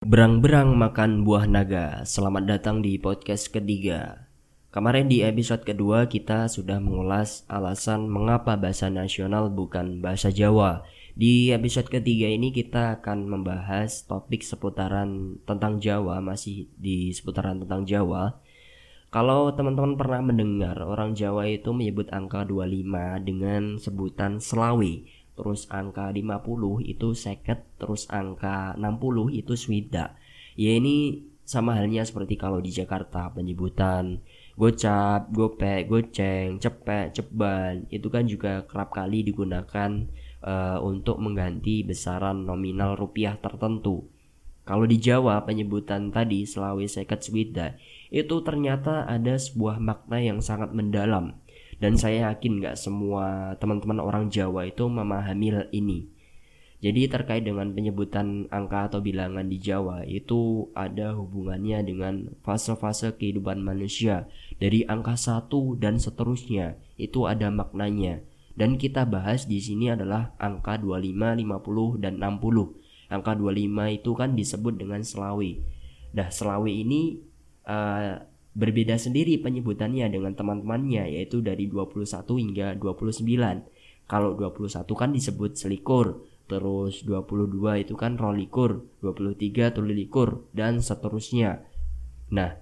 Berang-berang makan buah naga. Selamat datang di podcast ketiga. Kemarin di episode kedua kita sudah mengulas alasan mengapa bahasa nasional bukan bahasa Jawa. Di episode ketiga ini kita akan membahas topik seputaran tentang Jawa, masih di seputaran tentang Jawa. Kalau teman-teman pernah mendengar orang Jawa itu menyebut angka 25 dengan sebutan selawe, terus angka 50 itu seket, terus angka 60 itu swida. Ya ini sama halnya seperti kalau di Jakarta penyebutan gocap, gopek, goceng, cepek, ceban itu kan juga kerap kali digunakan untuk mengganti besaran nominal rupiah tertentu. Kalau di Jawa penyebutan tadi selawe, seket, swida itu ternyata ada sebuah makna yang sangat mendalam, dan saya yakin gak semua teman-teman orang Jawa itu memahami hal ini. Jadi terkait dengan penyebutan angka atau bilangan di Jawa itu ada hubungannya dengan fase-fase kehidupan manusia. Dari angka 1 dan seterusnya itu ada maknanya. Dan kita bahas di sini adalah angka 25, 50 dan 60. Angka 25 itu kan disebut dengan selawe. Nah, selawe ini berbeda sendiri penyebutannya dengan teman-temannya, yaitu dari 21 hingga 29. Kalau 21 kan disebut selikur, terus 22 itu kan rolikur, 23 tulikur, dan seterusnya. Nah,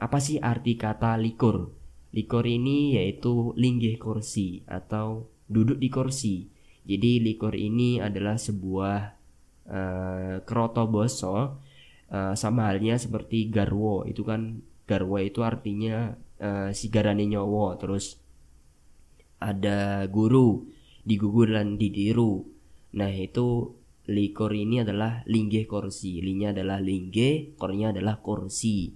apa sih arti kata likur? Likur ini yaitu linggih kursi atau duduk di kursi. Jadi likur ini adalah sebuah kroto boso, sama halnya seperti garwo. Itu kan garwo itu artinya sigarane nyowo. Terus ada guru, digugur dan didiru. Nah itu likur ini adalah linggih kursi. Linya adalah linggih, kornya adalah kursi.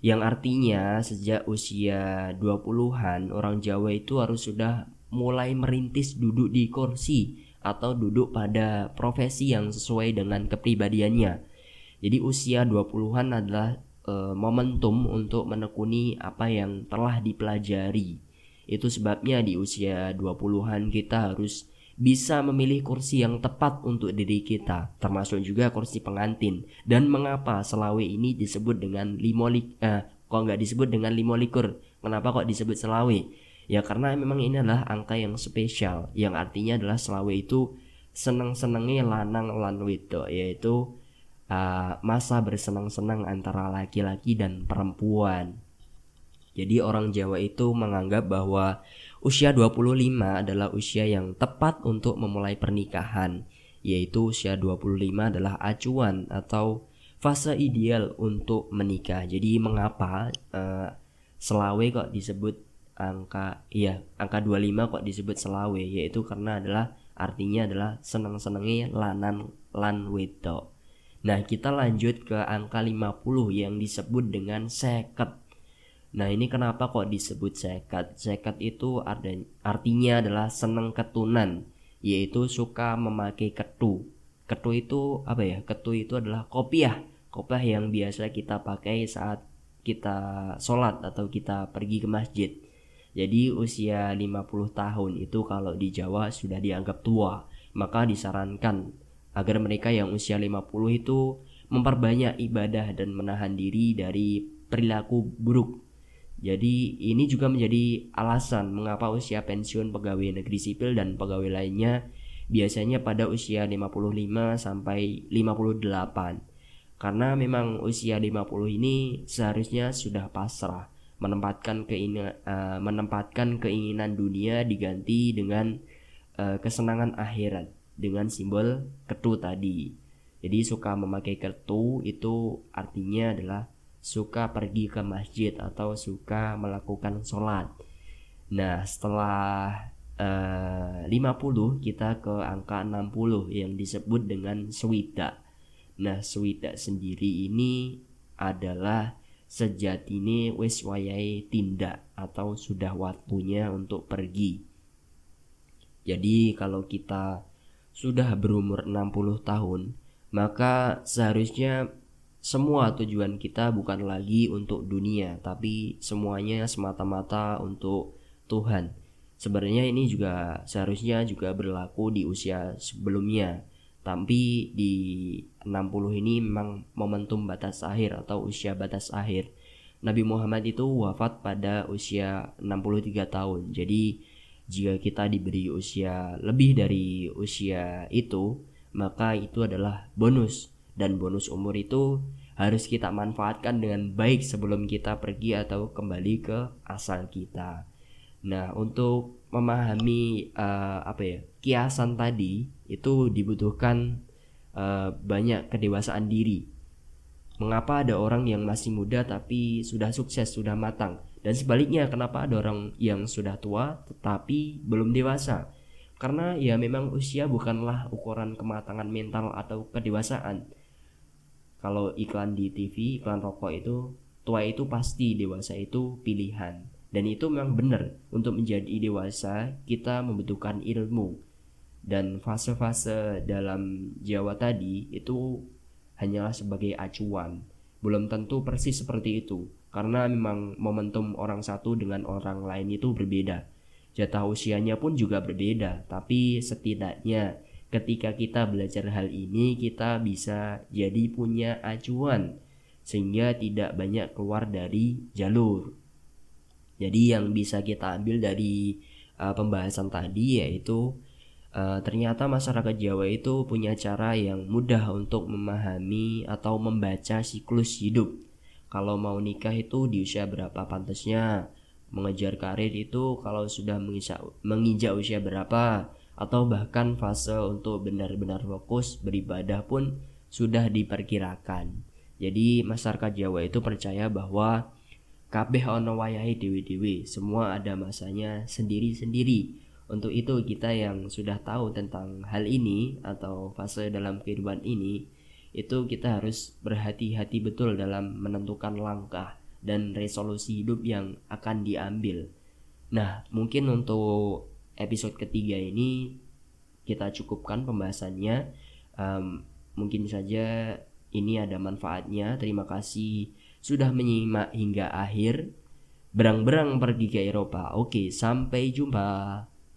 Yang artinya sejak usia 20-an orang Jawa itu harus sudah mulai merintis duduk di kursi atau duduk pada profesi yang sesuai dengan kepribadiannya. Jadi usia 20-an adalah momentum untuk menekuni apa yang telah dipelajari. Itu sebabnya di usia 20-an kita harus bisa memilih kursi yang tepat untuk diri kita, termasuk juga kursi pengantin. Dan mengapa selawe ini disebut dengan kok nggak disebut dengan limolikur? Kenapa kok disebut selawe? Ya karena memang ini adalah angka yang spesial, yang artinya adalah selawe itu seneng-senengnya lanang lan wedok, yaitu masa bersenang-senang antara laki-laki dan perempuan. Jadi orang Jawa itu menganggap bahwa usia 25 adalah usia yang tepat untuk memulai pernikahan, yaitu usia 25 adalah acuan atau fase ideal untuk menikah. Jadi mengapa selawe kok disebut angka 25 kok disebut selawe, yaitu karena adalah artinya adalah seneng-senengi lanan lan wedok. Nah kita lanjut ke angka 50 yang disebut dengan seket. Nah ini kenapa kok disebut seket? Seket itu artinya adalah seneng ketunan, yaitu suka memakai ketu. Ketu itu apa ya? Ketu itu adalah kopiah yang biasa kita pakai saat kita sholat atau kita pergi ke masjid. Jadi usia 50 tahun itu kalau di Jawa sudah dianggap tua. Maka disarankan agar mereka yang usia 50 itu memperbanyak ibadah dan menahan diri dari perilaku buruk. Jadi ini juga menjadi alasan mengapa usia pensiun pegawai negeri sipil dan pegawai lainnya biasanya pada usia 55 sampai 58. Karena memang usia 50 ini seharusnya sudah pasrah, menempatkan keinginan dunia diganti dengan kesenangan akhirat dengan simbol ketu tadi. Jadi suka memakai ketu itu artinya adalah suka pergi ke masjid atau suka melakukan sholat. Nah setelah 50 kita ke angka 60 yang disebut dengan swida. Nah swida sendiri ini adalah sejatine wis wayahe tindak atau sudah waktunya untuk pergi. Jadi kalau kita sudah berumur 60 tahun, maka seharusnya semua tujuan kita bukan lagi untuk dunia, tapi semuanya semata-mata untuk Tuhan. Sebenarnya ini juga seharusnya juga berlaku di usia sebelumnya. Tapi di 60 ini memang momentum batas akhir atau usia batas akhir. Nabi Muhammad itu wafat pada usia 63 tahun. Jadi jika kita diberi usia lebih dari usia itu, maka itu adalah bonus. Dan bonus umur itu harus kita manfaatkan dengan baik sebelum kita pergi atau kembali ke asal kita. Nah, untuk memahami kiasan tadi itu dibutuhkan banyak kedewasaan diri. Mengapa ada orang yang masih muda tapi sudah sukses, sudah matang, dan sebaliknya kenapa ada orang yang sudah tua tetapi belum dewasa? Karena ya memang usia bukanlah ukuran kematangan mental atau kedewasaan. Kalau iklan di TV, iklan rokok itu, tua itu pasti, dewasa itu pilihan. Dan itu memang benar, untuk menjadi dewasa kita membutuhkan ilmu. Dan fase-fase dalam Jawa tadi itu hanyalah sebagai acuan. Belum tentu persis seperti itu, karena memang momentum orang satu dengan orang lain itu berbeda. Jatah usianya pun juga berbeda, tapi setidaknya ketika kita belajar hal ini, kita bisa jadi punya acuan sehingga tidak banyak keluar dari jalur. Jadi yang bisa kita ambil dari pembahasan tadi yaitu ternyata masyarakat Jawa itu punya cara yang mudah untuk memahami atau membaca siklus hidup. Kalau mau nikah itu di usia berapa pantasnya, mengejar karir itu kalau sudah menginjak usia berapa, atau bahkan fase untuk benar-benar fokus beribadah pun sudah diperkirakan. Jadi masyarakat Jawa itu percaya bahwa kabeh ono wayahe dewe-dewe, semua ada masanya sendiri-sendiri. Untuk itu kita yang sudah tahu tentang hal ini atau fase dalam kehidupan ini, itu kita harus berhati-hati betul dalam menentukan langkah dan resolusi hidup yang akan diambil. Nah, mungkin untuk episode ketiga ini kita cukupkan pembahasannya. Mungkin saja ini ada manfaatnya. Terima kasih sudah menyimak hingga akhir. Berang-berang pergi ke Eropa. Oke, sampai jumpa.